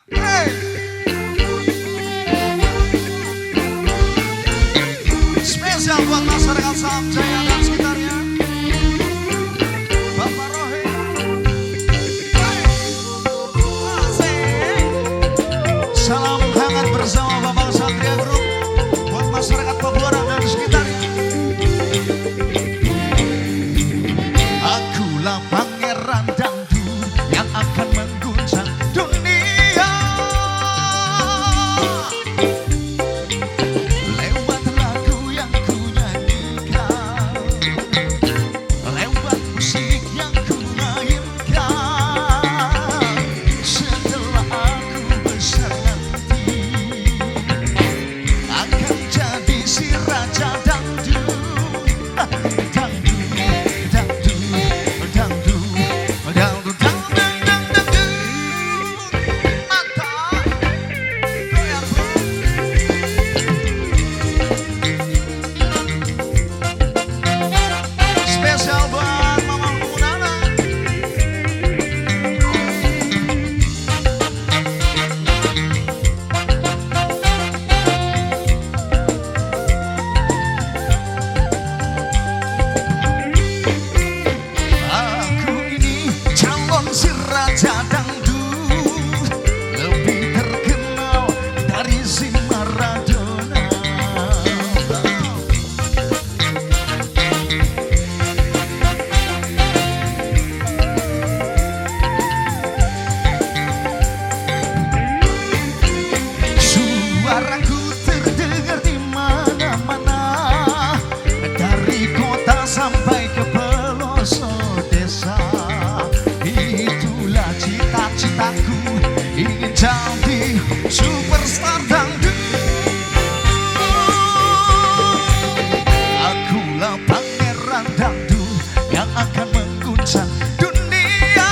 Hey. Spesial buat masyarakat Samjaya dan sekitarnya. Bapak Rohim. Salam hangat bersama Bapak Satria Group buat masyarakat Pabuaran dan sekitarnya. Akulah pangeran dangdut yang akan mengguncang dunia. Lewat lagu yang ku nyanyikan, lewat musik yang ku mainkan. Setelah aku besar nanti akan jadi si raja dangdut. Si raja dangdut lebih terkenal dari si Maradona. Suaraku terdengar di mana-mana, dari kota sampai ke pelosok desa. Itulah cita-citaku, ingin jadi superstar dangdut. Akulah pangeran dangdut yang akan mengguncang dunia.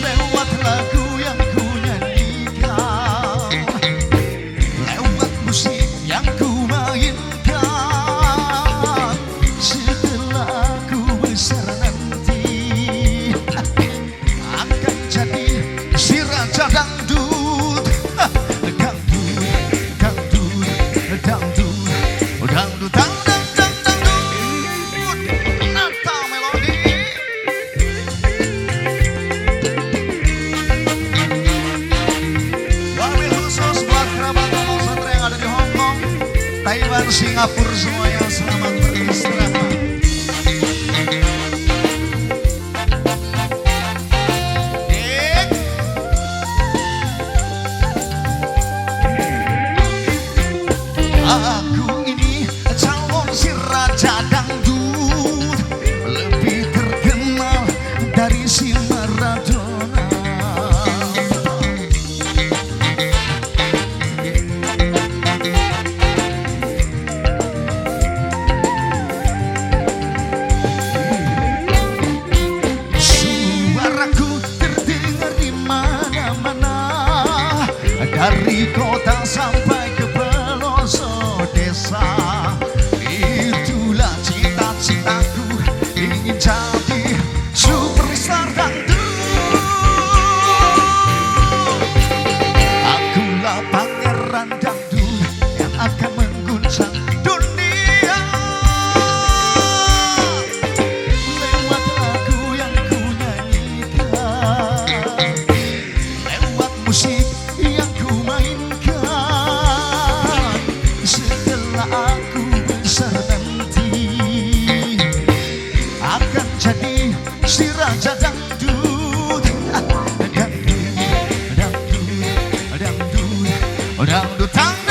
Lewat lagu yang ku nyanyikan, lewat musik yang ku mainkan. Setelah aku besar nanti akan jadi si raja dangdut. Dangdut, dangdut, dangdut, dangdut, dangdut, dangdut, Natal Melody. Wabil khusus buat kerabat Bapak Satria yang ada di Hong Kong, Taiwan, Singapura, semuanya selamat beristirahat. Aku ini calon si raja dangdut, lebih terkenal dari si Maradona. Suaraku terdengar di mana-mana, dari kota sampai ke pelosok desa. Itulah cita-citaku, ingin jadi superstar dangdut. Akulah pangeran dangdut yang akan mengguncang dunia. Lewat lagu yang ku nyanyikan, lewat musik yang ku mainkan. Setelah aku besar nanti akan jadi si raja dangdut. Dangdut, dangdut, dangdut, dangdut, dangdut.